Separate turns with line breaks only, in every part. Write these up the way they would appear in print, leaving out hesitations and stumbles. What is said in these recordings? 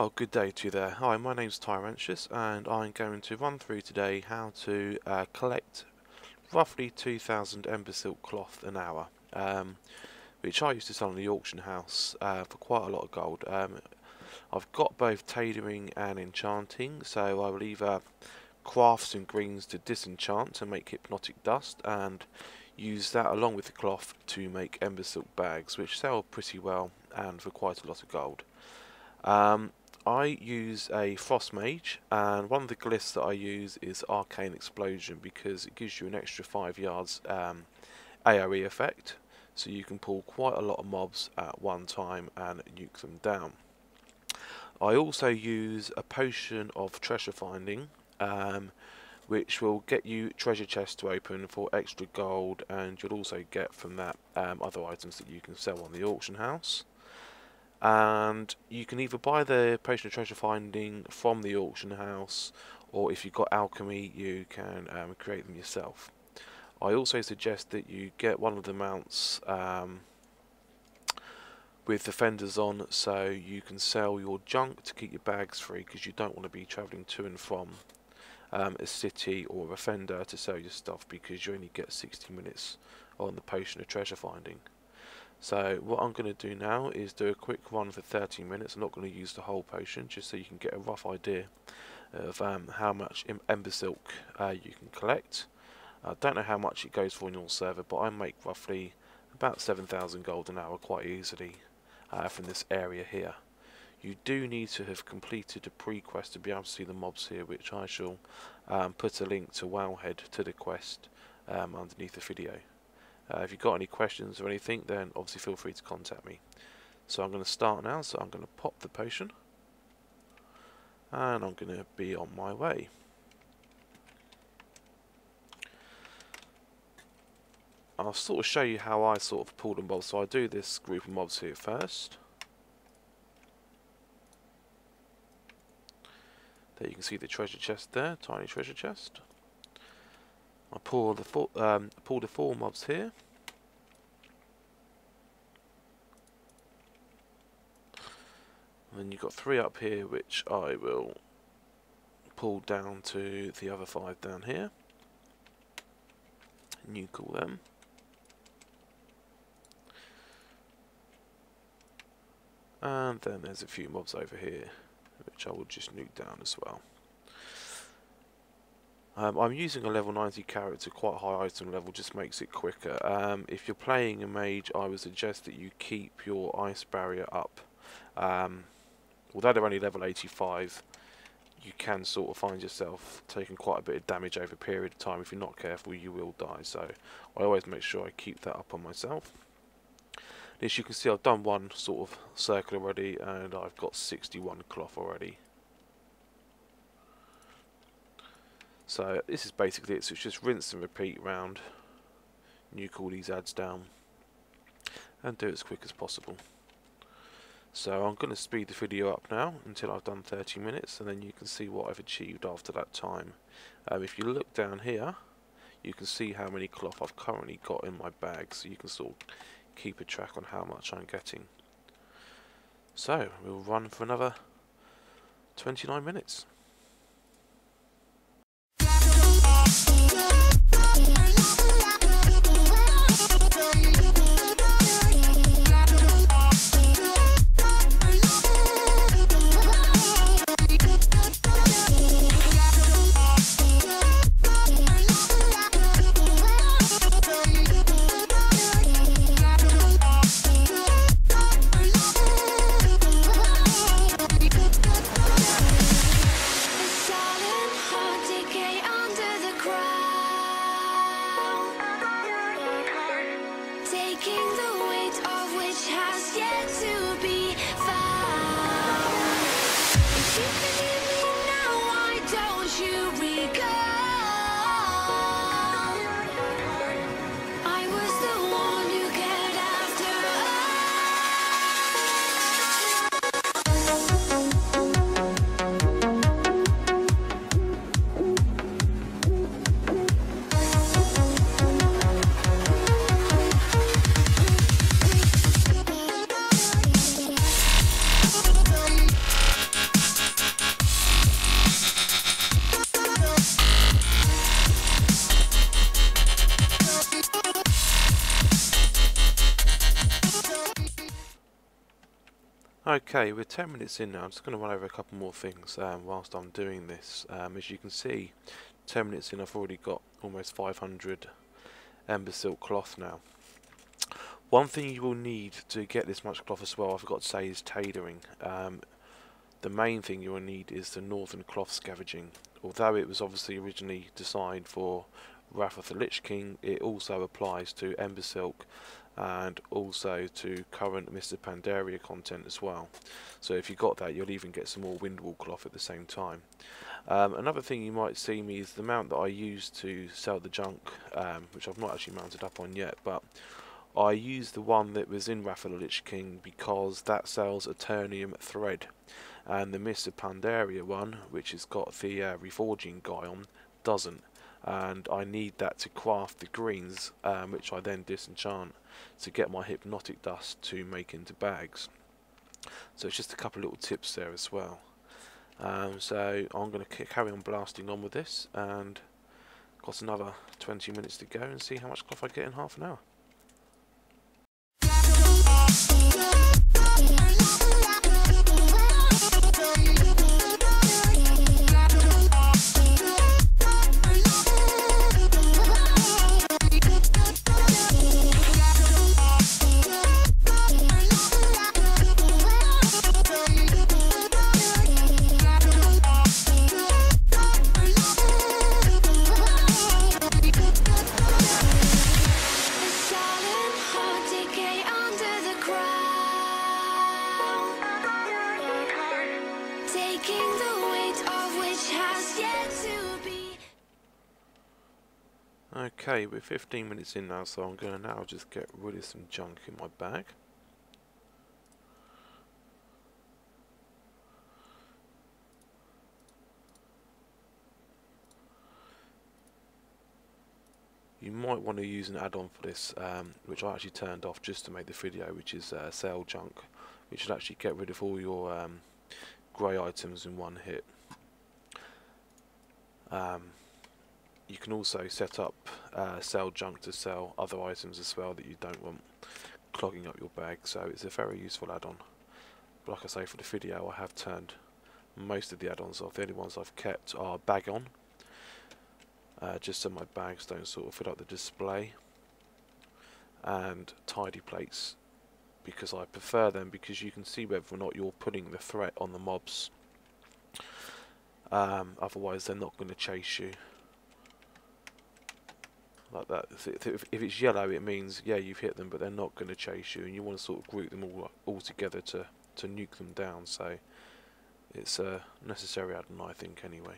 Oh, good day to you there. Hi, my name's tailoring, and I'm going to run through today how to collect roughly 2,000 Embersilk cloth an hour, which I used to sell in the auction house for quite a lot of gold. I've got both tailoring and enchanting, so I will either craft some greens to disenchant to make Hypnotic Dust and use that along with the cloth to make Embersilk Bags, which sell pretty well and for quite a lot of gold. I use a Frost Mage, and one of the glyphs that I use is Arcane Explosion because it gives you an extra 5 yards AoE effect, so you can pull quite a lot of mobs at one time and nuke them down. I also use a potion of treasure finding, which will get you treasure chests to open for extra gold, and you'll also get from that other items that you can sell on the auction house. And you can either buy the potion of treasure finding from the auction house, or if you've got alchemy you can create them yourself. I also suggest that you get one of the mounts with the fenders on, so you can sell your junk to keep your bags free, because you don't want to be travelling to and from a city or a fender to sell your stuff, because you only get 60 minutes on the potion of treasure finding. So what I'm going to do now is do a quick run for 30 minutes. I'm not going to use the whole potion, just so you can get a rough idea of how much Embersilk you can collect. I don't know how much it goes for in your server, but I make roughly about 7,000 gold an hour quite easily from this area here. You do need to have completed a pre-quest to be able to see the mobs here, which I shall put a link to Wowhead to the quest underneath the video. If you've got any questions or anything, then obviously feel free to contact me. So I'm going to start now, so I'm going to pop the potion and I'm going to be on my way. I'll sort of show you how I sort of pull the mobs. So I do this group of mobs here first. There you can see the treasure chest there, tiny treasure chest. I pull the 4 mobs here. And then you've got 3 up here, which I will pull down to the other 5 down here. And you call them. And then there's a few mobs over here, which I will just nuke down as well. I'm using a level 90 character, quite high item level, just makes it quicker. If you're playing a mage, I would suggest that you keep your ice barrier up. Although they're only level 85, you can sort of find yourself taking quite a bit of damage over a period of time. If you're not careful, you will die, so I always make sure I keep that up on myself. As you can see, I've done one sort of circle already, and I've got 61 cloth already. So this is basically it, so it's just rinse and repeat round, nuke all these ads down, and do it as quick as possible. So I'm going to speed the video up now until I've done 30 minutes, and then you can see what I've achieved after that time. If you look down here, you can see how many cloth I've currently got in my bag, so you can sort of keep a track on how much I'm getting. So we'll run for another 29 minutes. Okay, we're 10 minutes in now. I'm just going to run over a couple more things whilst I'm doing this. As you can see, 10 minutes in, I've already got almost 500 Embersilk cloth now. One thing you will need to get this much cloth as well, I forgot to say, is tailoring. The main thing you will need is the northern cloth scavenging. Although it was obviously originally designed for Wrath of the Lich King, it also applies to Embersilk and also to current Mr. Pandaria content as well. So if you got that, you'll even get some more windwall cloth at the same time. Another thing you might see me is the mount that I use to sell the junk, which I've not actually mounted up on yet, but I used the one that was in Wrath of the Lich King because that sells Eternium thread, and the Mr. Pandaria one, which has got the reforging guy on, doesn't. And I need that to craft the greens, which I then disenchant to get my Hypnotic Dust to make into bags. So it's just a couple of little tips there as well. So I'm going to carry on blasting on with this, and got another 20 minutes to go and see how much cloth I get in half an hour. Okay, we're 15 minutes in now, so I'm going to now just get rid of some junk in my bag. You might want to use an add-on for this, which I actually turned off just to make the video, which is sell junk, which should actually get rid of all your grey items in one hit. You can also set up sell junk to sell other items as well that you don't want clogging up your bag, so it's a very useful add-on. But like I say, for the video I have turned most of the add-ons off. The only ones I've kept are bag on, just so my bags don't sort of fill up the display, and tidy plates, because I prefer them because you can see whether or not you're putting the threat on the mobs. Otherwise they're not going to chase you. Like that. If it's yellow, it means yeah, you've hit them, but they're not going to chase you, and you want to sort of group them all together to nuke them down. So it's a necessary add-on, I think, anyway.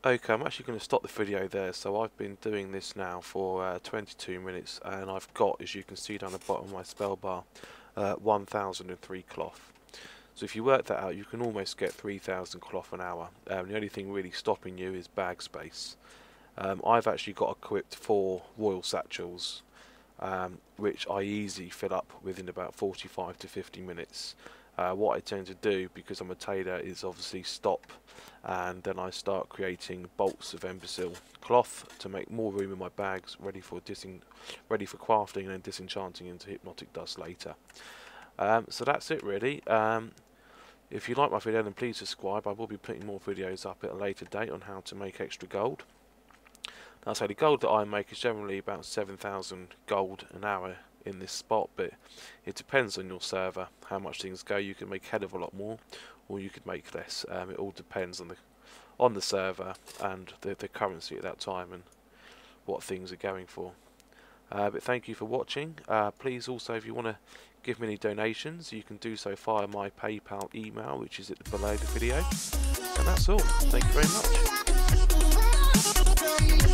Okay, I'm actually going to stop the video there. So I've been doing this now for 22 minutes, and I've got, as you can see down the bottom of my spell bar, 1003 cloth. So if you work that out, you can almost get 3000 cloth an hour. The only thing really stopping you is bag space. I've actually got equipped 4 royal satchels, which I easily fill up within about 45 to 50 minutes. What I tend to do, because I'm a tailor, is obviously stop, and then I start creating bolts of Embersilk cloth to make more room in my bags, ready for crafting and then disenchanting into Hypnotic Dust later. So that's it really. If you like my video, then please subscribe. I will be putting more videos up at a later date on how to make extra gold. Now, so the gold that I make is generally about 7,000 gold an hour in this spot, but it depends on your server how much things go. You can make a hell of a lot more, or you could make less. It all depends on the server and the currency at that time and what things are going for. But thank you for watching. Please also, if you want to give me any donations, you can do so via my PayPal email, which is below the video. And that's all. Thank you very much.